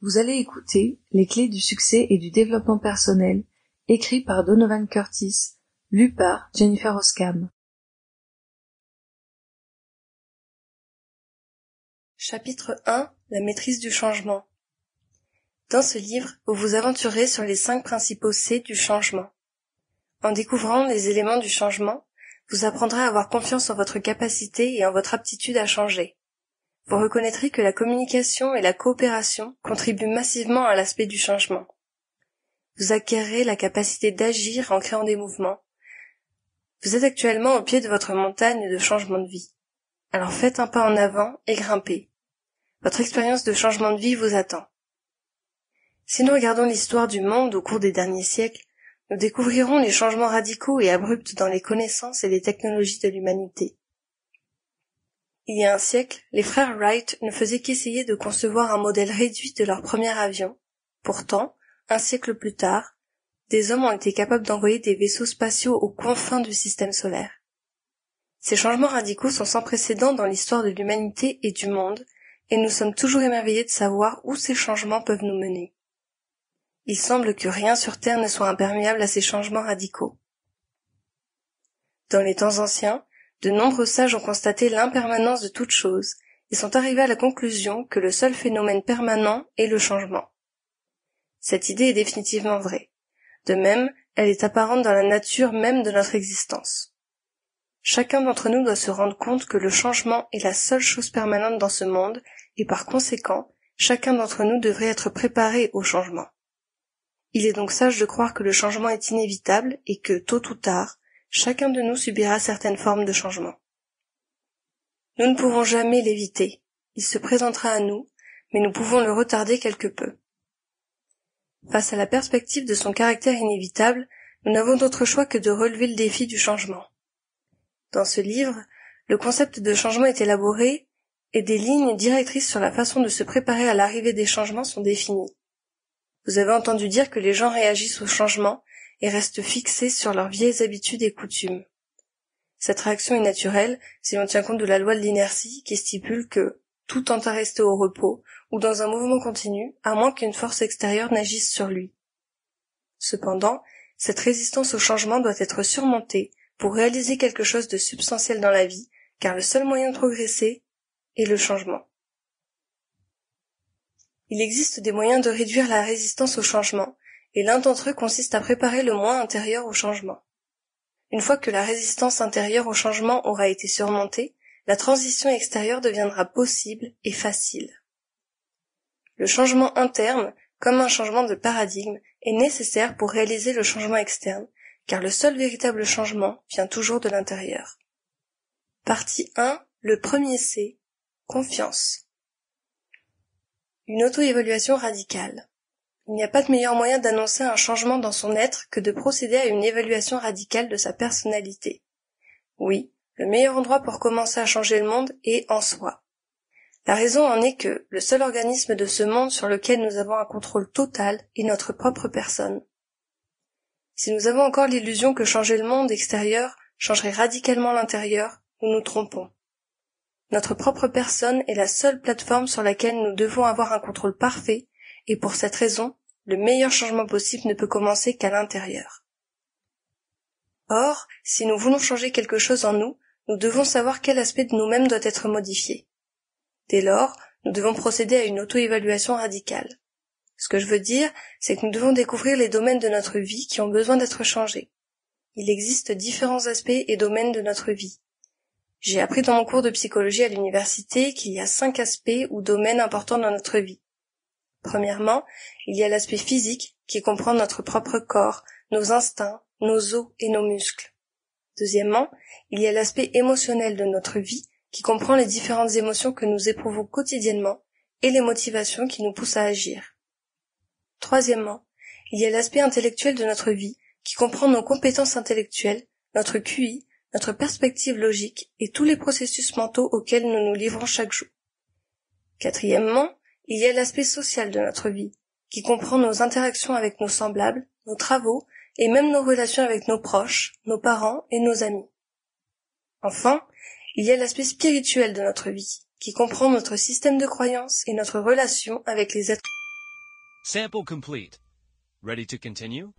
Vous allez écouter Les clés du succès et du développement personnel, écrit par Donovan Curtis, lu par Jennifer Oskam. Chapitre 1. La maîtrise du changement. Dans ce livre, vous vous aventurez sur les 5 principaux C du changement. En découvrant les éléments du changement, vous apprendrez à avoir confiance en votre capacité et en votre aptitude à changer. Vous reconnaîtrez que la communication et la coopération contribuent massivement à l'aspect du changement. Vous acquérerez la capacité d'agir en créant des mouvements. Vous êtes actuellement au pied de votre montagne de changement de vie. Alors faites un pas en avant et grimpez. Votre expérience de changement de vie vous attend. Si nous regardons l'histoire du monde au cours des derniers siècles, nous découvrirons les changements radicaux et abrupts dans les connaissances et les technologies de l'humanité. Il y a un siècle, les frères Wright ne faisaient qu'essayer de concevoir un modèle réduit de leur premier avion. Pourtant, un siècle plus tard, des hommes ont été capables d'envoyer des vaisseaux spatiaux aux confins du système solaire. Ces changements radicaux sont sans précédent dans l'histoire de l'humanité et du monde, et nous sommes toujours émerveillés de savoir où ces changements peuvent nous mener. Il semble que rien sur Terre ne soit imperméable à ces changements radicaux. Dans les temps anciens, de nombreux sages ont constaté l'impermanence de toute chose et sont arrivés à la conclusion que le seul phénomène permanent est le changement. Cette idée est définitivement vraie. De même, elle est apparente dans la nature même de notre existence. Chacun d'entre nous doit se rendre compte que le changement est la seule chose permanente dans ce monde et par conséquent, chacun d'entre nous devrait être préparé au changement. Il est donc sage de croire que le changement est inévitable et que, tôt ou tard, chacun de nous subira certaines formes de changement. Nous ne pouvons jamais l'éviter. Il se présentera à nous, mais nous pouvons le retarder quelque peu. Face à la perspective de son caractère inévitable, nous n'avons d'autre choix que de relever le défi du changement. Dans ce livre, le concept de changement est élaboré et des lignes directrices sur la façon de se préparer à l'arrivée des changements sont définies. Vous avez entendu dire que les gens réagissent au changement et restent fixés sur leurs vieilles habitudes et coutumes. Cette réaction est naturelle si l'on tient compte de la loi de l'inertie qui stipule que tout tend à rester au repos ou dans un mouvement continu à moins qu'une force extérieure n'agisse sur lui. Cependant, cette résistance au changement doit être surmontée pour réaliser quelque chose de substantiel dans la vie, car le seul moyen de progresser est le changement. Il existe des moyens de réduire la résistance au changement, et l'un d'entre eux consiste à préparer le moi intérieur au changement. Une fois que la résistance intérieure au changement aura été surmontée, la transition extérieure deviendra possible et facile. Le changement interne, comme un changement de paradigme, est nécessaire pour réaliser le changement externe, car le seul véritable changement vient toujours de l'intérieur. Partie 1, le premier C, confiance. Une auto-évaluation radicale. Il n'y a pas de meilleur moyen d'annoncer un changement dans son être que de procéder à une évaluation radicale de sa personnalité. Oui, le meilleur endroit pour commencer à changer le monde est en soi. La raison en est que le seul organisme de ce monde sur lequel nous avons un contrôle total est notre propre personne. Si nous avons encore l'illusion que changer le monde extérieur changerait radicalement l'intérieur, nous nous trompons. Notre propre personne est la seule plateforme sur laquelle nous devons avoir un contrôle parfait, et pour cette raison, le meilleur changement possible ne peut commencer qu'à l'intérieur. Or, si nous voulons changer quelque chose en nous, nous devons savoir quel aspect de nous-mêmes doit être modifié. Dès lors, nous devons procéder à une auto-évaluation radicale. Ce que je veux dire, c'est que nous devons découvrir les domaines de notre vie qui ont besoin d'être changés. Il existe différents aspects et domaines de notre vie. J'ai appris dans mon cours de psychologie à l'université qu'il y a 5 aspects ou domaines importants dans notre vie. Premièrement, il y a l'aspect physique qui comprend notre propre corps, nos instincts, nos os et nos muscles. Deuxièmement, il y a l'aspect émotionnel de notre vie qui comprend les différentes émotions que nous éprouvons quotidiennement et les motivations qui nous poussent à agir. Troisièmement, il y a l'aspect intellectuel de notre vie qui comprend nos compétences intellectuelles, notre QI, notre perspective logique et tous les processus mentaux auxquels nous nous livrons chaque jour. Quatrièmement, il y a l'aspect social de notre vie, qui comprend nos interactions avec nos semblables, nos travaux et même nos relations avec nos proches, nos parents et nos amis. Enfin, il y a l'aspect spirituel de notre vie, qui comprend notre système de croyances et notre relation avec les êtres. Sample complete. Ready to continue?